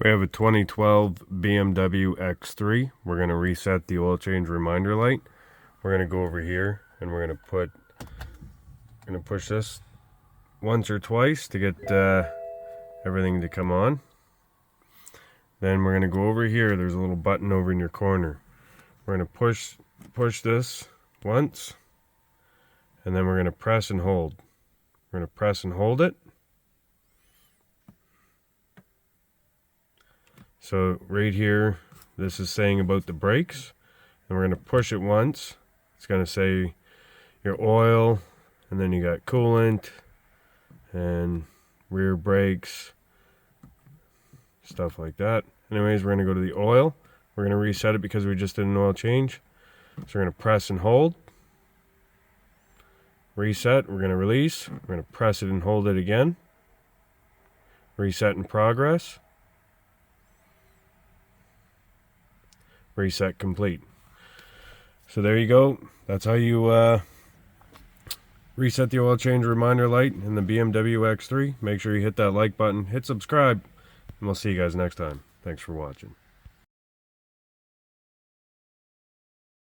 We have a 2012 BMW X3. We're going to reset the oil change reminder light. We're going to go over here and we're going to push this once or twice to get everything to come on. Then we're going to go over here. There's a little button over in your corner. We're going to push this once, and then we're going to press and hold. We're going to press and hold it. So right here, this is saying about the brakes, and we're going to push it once. It's going to say your oil, and then you got coolant and rear brakes, stuff like that. Anyways, we're going to go to the oil. We're going to reset it because we just did an oil change. So we're going to press and hold. Reset. We're going to release. We're going to press it and hold it again. Reset in progress. Reset complete. So there you go. That's how you reset the oil change reminder light in the BMW X3. Make sure you hit that like button, hit subscribe, and we'll see you guys next time. Thanks for watching.